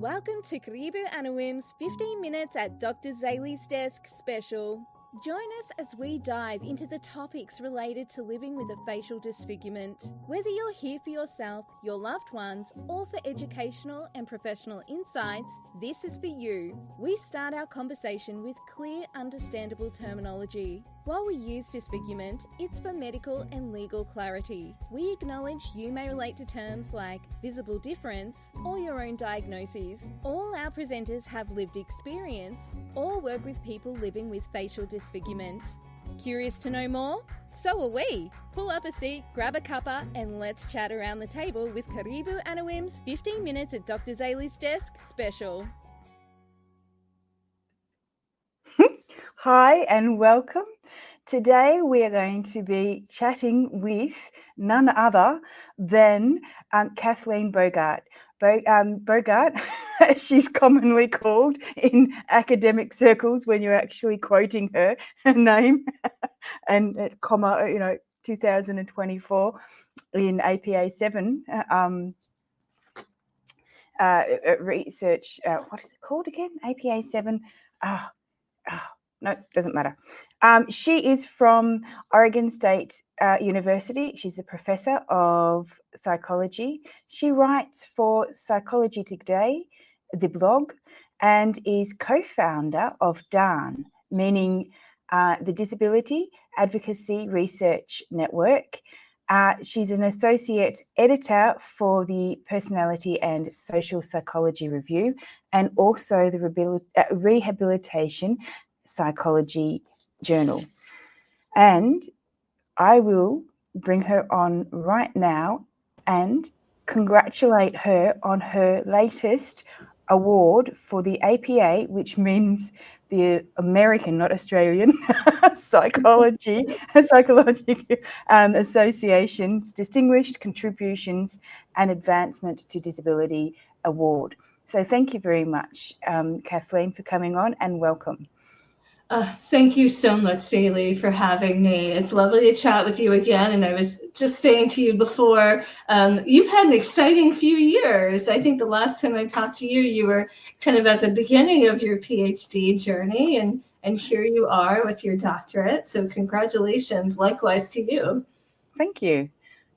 Welcome to Karibu Anawim's 15 Minutes at Dr. Zali's Desk special. Join us as we dive into the topics related to living with a facial disfigurement. Whether you're here for yourself, your loved ones, or for educational and professional insights, this is for you. We start our conversation with clear, understandable terminology. While we use disfigurement, it's for medical and legal clarity. We acknowledge you may relate to terms like visible difference or your own diagnoses. All our presenters have lived experience or work with people living with facial disfigurement. Curious to know more? So are we. Pull up a seat, grab a cuppa, and let's chat around the table with Karibu Anawim's 15 Minutes at Dr. Zali's Desk special. Hi and welcome. Today we are going to be chatting with none other than Kathleen Bogart. Bogart, as she's commonly called in academic circles when you're actually quoting her name, and comma, 2024 in APA 7 research. What is it called again? APA 7. No, doesn't matter. She is from Oregon State University. She's a professor of psychology. She writes for Psychology Today, the blog, and is co-founder of DAN, meaning the Disability Advocacy Research Network. She's an associate editor for the Personality and Social Psychology Review and also the Rehabilitation Psychology Journal. And I will bring her on right now and congratulate her on her latest award for the APA, which means the American, not Australian, Psychology Association's Distinguished Contributions and Advancement to Disability Award. So thank you very much, Kathleen, for coming on, and welcome. Thank you so much, Zali, for having me. It's lovely to chat with you again. And I was just saying to you before, you've had an exciting few years. I think the last time I talked to you, you were kind of at the beginning of your PhD journey, and here you are with your doctorate. So congratulations, likewise to you. Thank you.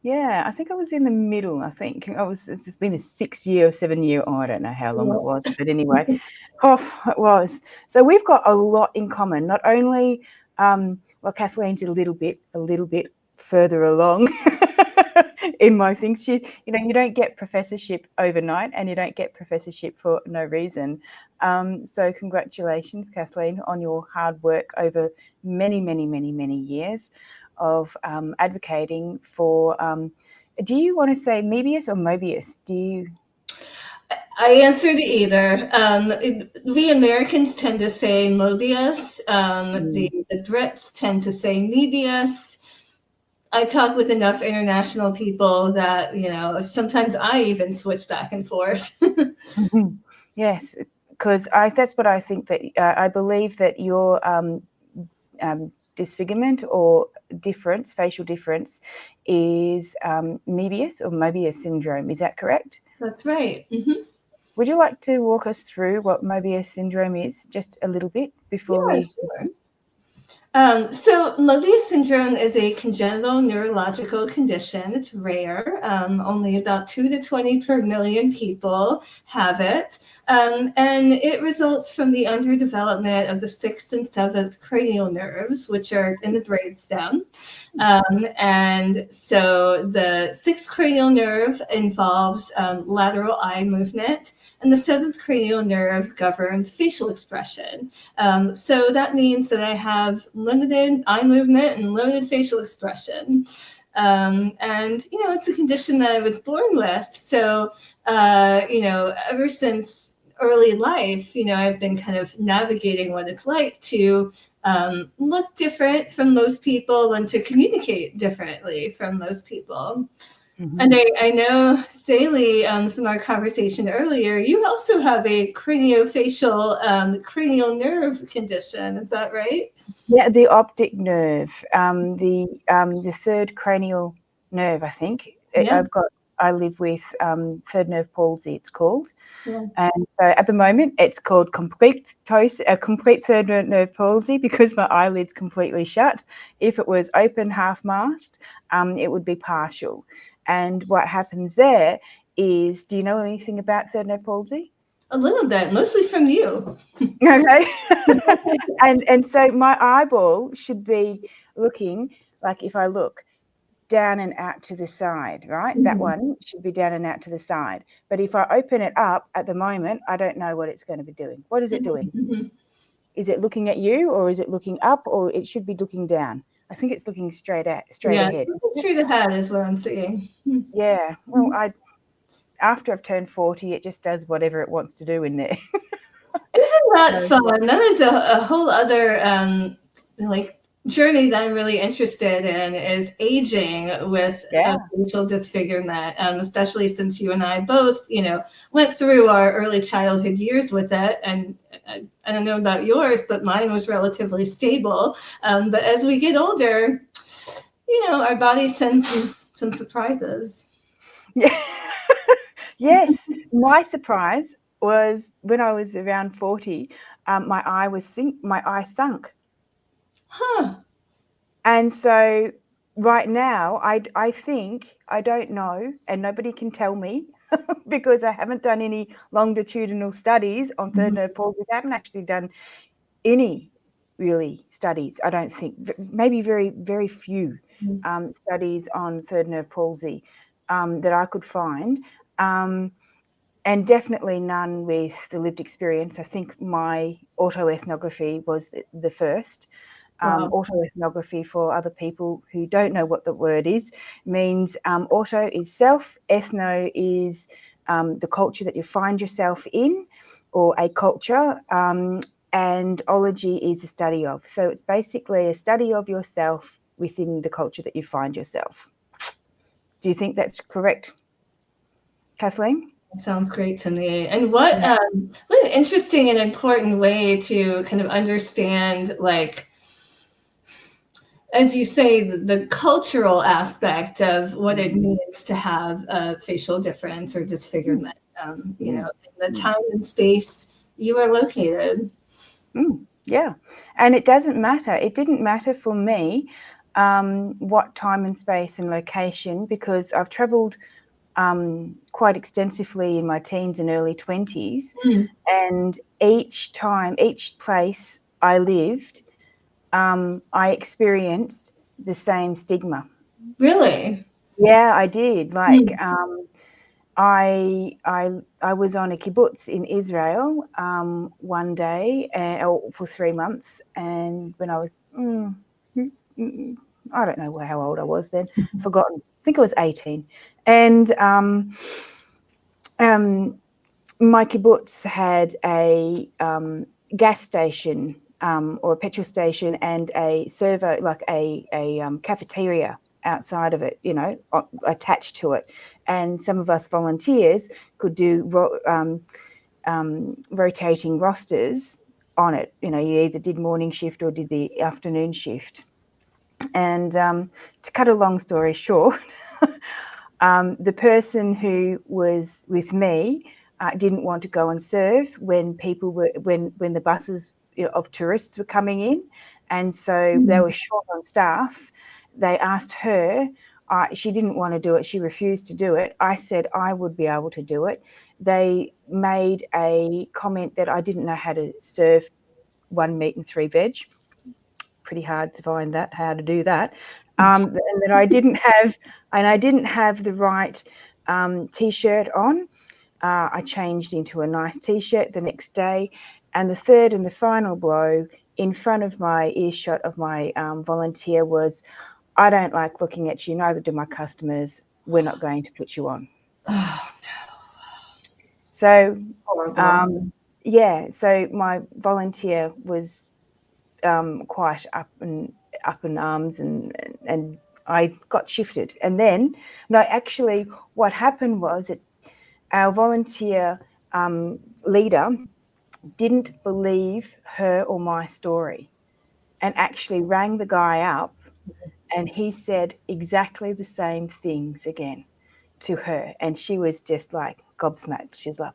Yeah, I think I was in the middle. It's been a 6 year or 7 year, I don't know how long it was, but anyway, it was. So we've got a lot in common. Not only, Kathleen's a little bit further along in my things. You don't get professorship overnight, and you don't get professorship for no reason. So congratulations, Kathleen, on your hard work over many, many, many, many years of advocating for, do you want to say Moebius or Moebius? I answer to either. We Americans tend to say Moebius. The Brits tend to say Moebius. I talk with enough international people that, sometimes I even switch back and forth. Yes, because that's what I think, that I believe that your disfigurement or difference, facial difference, is Moebius or Moebius syndrome. Is that correct? That's right. Mm-hmm. Would you like to walk us through what Moebius syndrome is just a little bit before we... Sure. So Moebius syndrome is a congenital neurological condition. It's rare. Only about 2 to 20 per million people have it. And it results from the underdevelopment of the 6th and 7th cranial nerves, which are in the brainstem. And so the 6th cranial nerve involves lateral eye movement, and the 7th cranial nerve governs facial expression. So that means that I have limited eye movement and limited facial expression. And, it's a condition that I was born with. So, ever since early life, I've been kind of navigating what it's like to look different from most people and to communicate differently from most people. Mm-hmm. And I know, Zali, from our conversation earlier, you also have a craniofacial cranial nerve condition. Is that right? Yeah, the optic nerve, the third cranial nerve, I think. Yeah. I live with third nerve palsy, it's called. Yeah. And so at the moment, it's called complete third nerve palsy because my eyelid's completely shut. If it was open half-mast, it would be partial. And what happens there is, do you know anything about third nerve palsy? A little bit, mostly from you. Okay. and so my eyeball should be looking like, if I look down and out to the side, right? That one should be down and out to the side. But if I open it up at the moment, I don't know what it's going to be doing. What is it doing? Is it looking at you, or is it looking up, or it should be looking down? I think it's looking straight ahead. Straight ahead is what I'm seeing. Yeah. Well, after I've turned 40, it just does whatever it wants to do in there. Isn't that fun? That is a whole other like journey that I'm really interested in, is aging with facial disfigurement, especially since you and I both, went through our early childhood years with it. And I don't know about yours, but mine was relatively stable. But as we get older, our body sends some surprises. Yeah. Yes. My surprise was when I was around 40, my eye sunk. Huh. And so right now, I think, I don't know, and nobody can tell me because I haven't done any longitudinal studies on third nerve palsy. I haven't actually done any really studies, I don't think. Maybe very, very few studies on third nerve palsy that I could find. And definitely none with the lived experience. I think my autoethnography was the first. Autoethnography, for other people who don't know what the word is, means auto is self, ethno is the culture that you find yourself in, or a culture, and ology is a study of. So it's basically a study of yourself within the culture that you find yourself. Do you think that's correct, Kathleen? Sounds great to me. And what an interesting and important way to kind of understand, like, as you say, the cultural aspect of what it means to have a facial difference or disfigurement, in the time and space you are located. Yeah. And it doesn't matter. It didn't matter for me what time and space and location, because I've traveled quite extensively in my teens and early 20s. And each place I lived, I experienced the same stigma. Really? Yeah, I did. Like, I was on a kibbutz in Israel one day for 3 months, and when I was, I don't know how old I was then, forgotten. I think I was 18. And my kibbutz had a gas station or a petrol station and a servo, like a cafeteria outside of it, attached to it. And some of us volunteers could do rotating rosters on it. You either did morning shift or did the afternoon shift. And to cut a long story short, the person who was with me didn't want to go and serve when when the buses of tourists were coming in, and so they were short on staff. They asked her. She didn't want to do it. She refused to do it. I said I would be able to do it. They made a comment that I didn't know how to serve 1 meat and 3 veg. Pretty hard to find how to do that. And that I didn't have the right T-shirt on. I changed into a nice T-shirt the next day. And the third and the final blow in front of my earshot of my volunteer was, I don't like looking at you, neither do my customers. We're not going to put you on. Oh, no. So, so my volunteer was quite up in arms, and I got shifted. And then, actually what happened was that our volunteer leader didn't believe her or my story, and actually rang the guy up, and he said exactly the same things again. to her, and she was just like gobsmacked. She was like,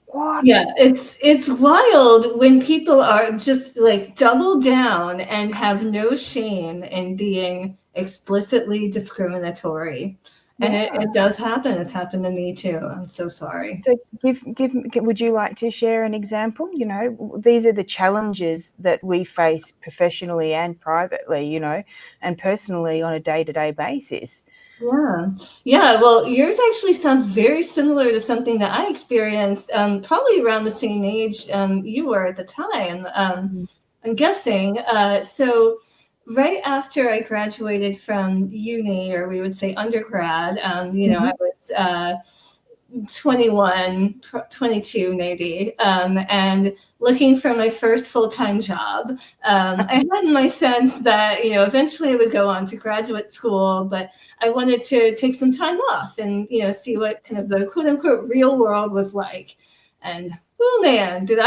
what? Yeah, it's wild when people are just like double down and have no shame in being explicitly discriminatory. And it does happen. It's happened to me too. I'm so sorry. So would you like to share an example? You know, these are the challenges that we face professionally and privately, you know, and personally on a day-to-day basis. Yeah. Well, yours actually sounds very similar to something that I experienced, probably around the same age you were at the time. I'm guessing. So right after I graduated from uni, or we would say undergrad, you know, I was 21, 22 maybe, and looking for my first full-time job. I had my sense that, you know, eventually I would go on to graduate school, but I wanted to take some time off and, you know, see what kind of the quote unquote real world was like. And oh man, did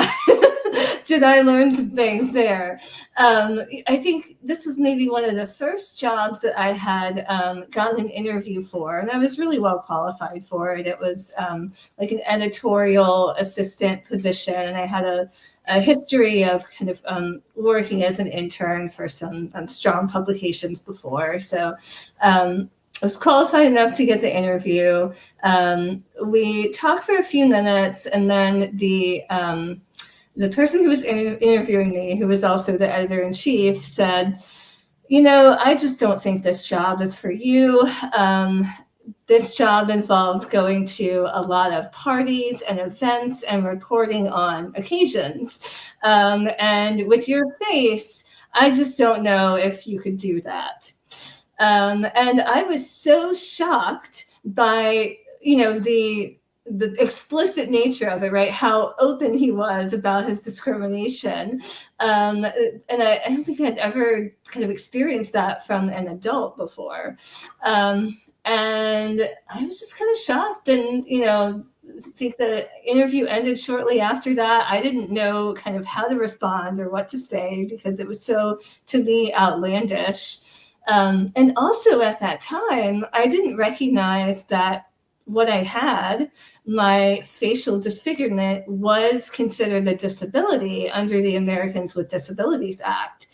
I learn some things there. I think this was maybe one of the first jobs that I had gotten an interview for, and I was really well qualified for it. It was like an editorial assistant position, and I had a history of kind of working as an intern for some strong publications before. So I was qualified enough to get the interview. We talked for a few minutes, and then the person who was interviewing me, who was also the editor-in-chief, said, you know, I just don't think this job is for you. This job involves going to a lot of parties and events and reporting on occasions. And with your face, I just don't know if you could do that. And I was so shocked by, you know, the explicit nature of it, right? How open he was about his discrimination. And I don't think I'd ever kind of experienced that from an adult before. And I was just kind of shocked, and, you know, I think the interview ended shortly after that. I didn't know kind of how to respond or what to say because it was so, to me, outlandish. And also at that time, I didn't recognize that what I had, my facial disfigurement, was considered a disability under the Americans with Disabilities Act.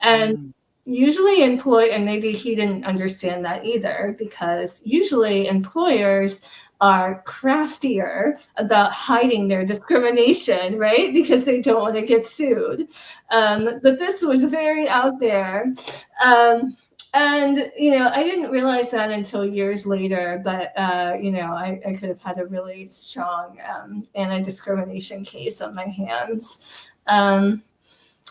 And usually and maybe he didn't understand that either, because usually employers are craftier about hiding their discrimination, right? Because they don't want to get sued. But this was very out there. And, you know, I didn't realize that until years later, but, you know, I could have had a really strong anti-discrimination case on my hands.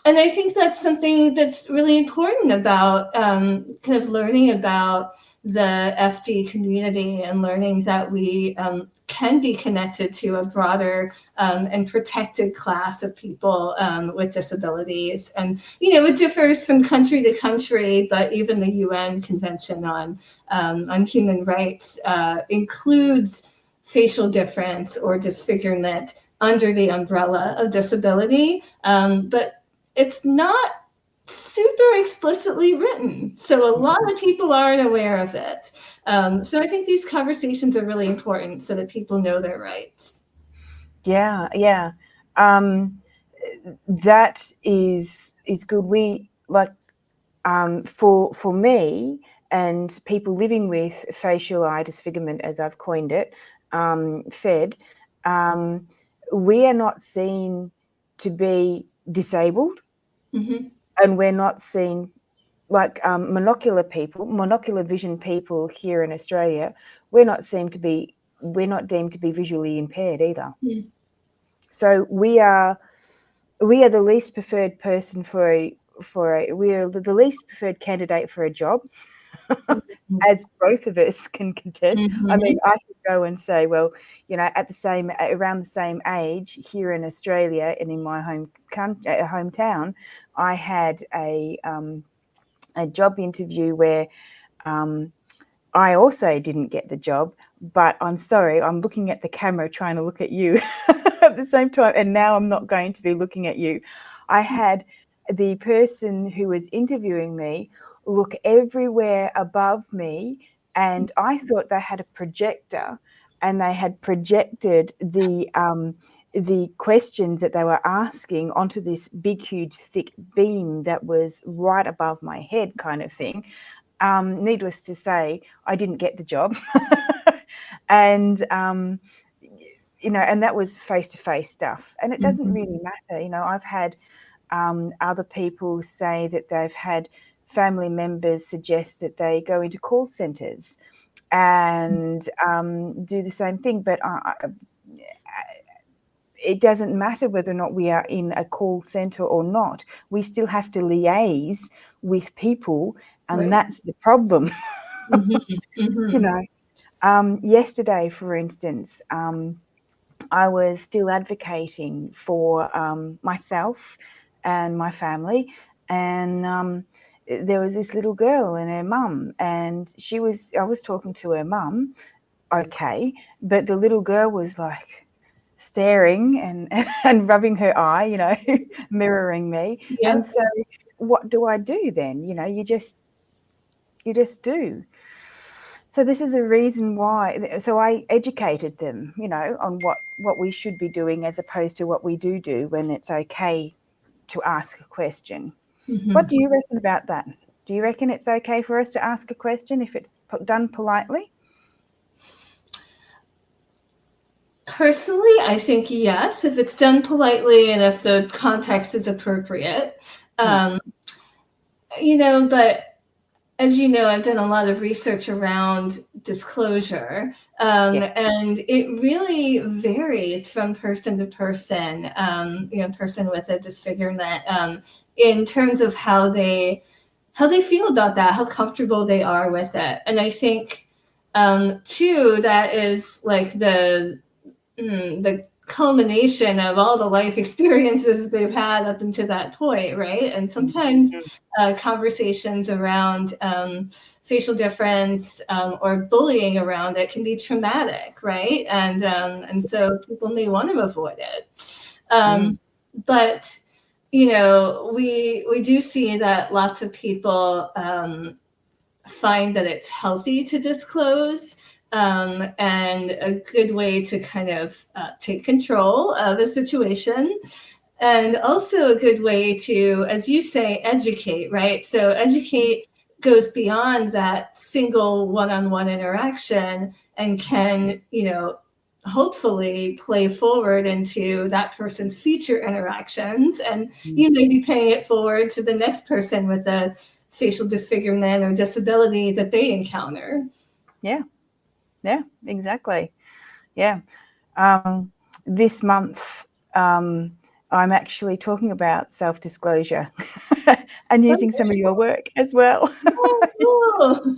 And I think that's something that's really important about kind of learning about the FD community and learning that we can be connected to a broader and protected class of people with disabilities. And, you know, it differs from country to country, but even the UN Convention on Human Rights includes facial difference or disfigurement under the umbrella of disability. But it's not super explicitly written. So a lot of people aren't aware of it. So I think these conversations are really important so that people know their rights. Yeah. That is good. We like for me and people living with facial eye disfigurement, as I've coined it, FED, we are not seen to be disabled. And we're not seen like monocular vision people here in Australia. We're not deemed to be visually impaired either. So we are the least preferred person we are the least preferred candidate for a job, as both of us can contest. I mean, I could go and say, well, you know, around the same age here in Australia and in my hometown, I had a job interview where I also didn't get the job, but I'm sorry, I'm looking at the camera trying to look at you at the same time, and now I'm not going to be looking at you. I had the person who was interviewing me look everywhere above me And I thought they had a projector, and they had projected the questions that they were asking onto this big, huge, thick beam that was right above my head, kind of thing. Needless to say, I didn't get the job. And and that was face-to-face stuff, and it doesn't really matter. I've had other people say that they've had family members suggest that they go into call centres and do the same thing, but it doesn't matter whether or not we are in a call centre or not. We still have to liaise with people, and that's the problem. Yesterday, for instance, I was still advocating for myself and my family, and there was this little girl and her mum, and I was talking to her mum, okay, but the little girl was like staring and rubbing her eye, mirroring me. Yeah. And so what do I do then? You just do. So this is a reason why. So I educated them, on what we should be doing as opposed to what we do when it's okay to ask a question. What do you reckon about that? Do you reckon it's okay for us to ask a question if it's done politely? Personally, I think yes, if it's done politely and if the context is appropriate. But as you know, I've done a lot of research around disclosure, and it really varies from person to person, person with a disfigurement, in terms of how they feel about that, how comfortable they are with it. And I think, too, that is like the culmination of all the life experiences that they've had up until that point, right? And sometimes conversations around facial difference or bullying around it can be traumatic, right? And so people may want to avoid it. But we do see that lots of people find that it's healthy to disclose. And a good way to kind of take control of the situation, and also a good way to, as you say, educate, right? So educate goes beyond that single one-on-one interaction and can, hopefully play forward into that person's future interactions. And you may be paying it forward to the next person with a facial disfigurement or disability that they encounter. Yeah, exactly. Yeah. This month, I'm actually talking about self-disclosure and using some of your work as well. Oh, cool.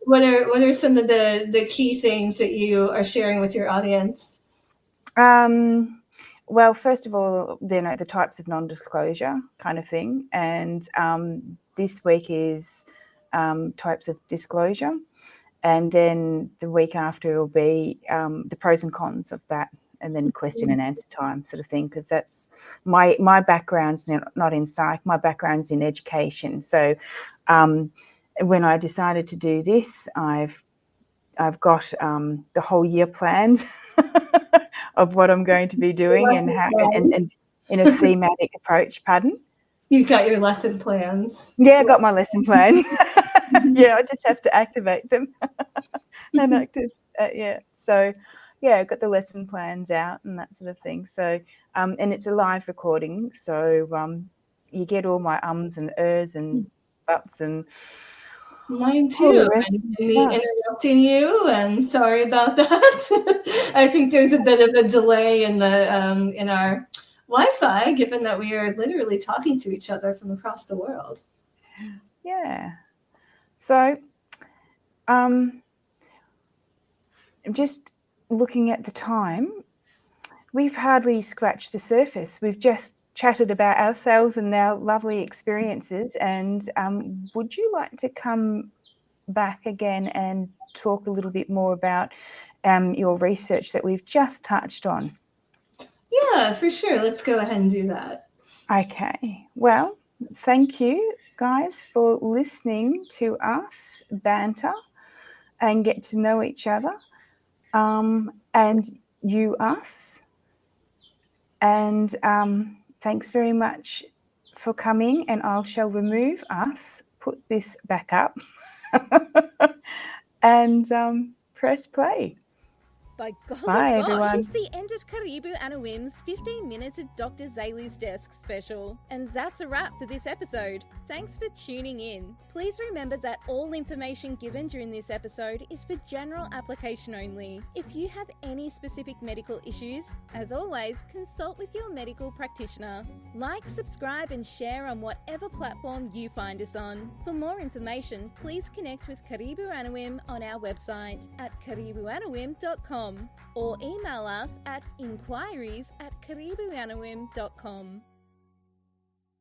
What are some of the key things that you are sharing with your audience? Well, first of all, the types of non-disclosure kind of thing. And this week is types of disclosure. And then the week after will be the pros and cons of that, and then question and answer time sort of thing, because that's my background's not in psych, my background's in education. So when I decided to do this, I've got the whole year planned of what I'm going to be doing and how and in a thematic approach. Pardon? You've got your lesson plans. Yeah, I got my lesson plan. Yeah, I just have to activate them. So I've got the lesson plans out and that sort of thing. So and it's a live recording, so you get all my ums and ers and buts and mine too. And me interrupting you, and sorry about that. I think there's a bit of a delay in the in our Wi-Fi, given that we are literally talking to each other from across the world. Yeah. So just looking at the time, we've hardly scratched the surface. We've just chatted about ourselves and our lovely experiences. And would you like to come back again and talk a little bit more about your research that we've just touched on? Yeah, for sure. Let's go ahead and do that. Okay. Well, thank you guys, for listening to us banter and get to know each other, and you us. And thanks very much for coming, and I shall remove us, put this back up, and press play. By golly Bye, gosh, everyone. it's the end of Karibu Anawim's 15 Minutes at Dr. Zali's Desk special. And that's a wrap for this episode. Thanks for tuning in. Please remember that all information given during this episode is for general application only. If you have any specific medical issues, as always, consult with your medical practitioner. Like, subscribe and share on whatever platform you find us on. For more information, please connect with Karibu Anawim on our website at karibuanawim.com or email us at inquiries@karibuanawim.com.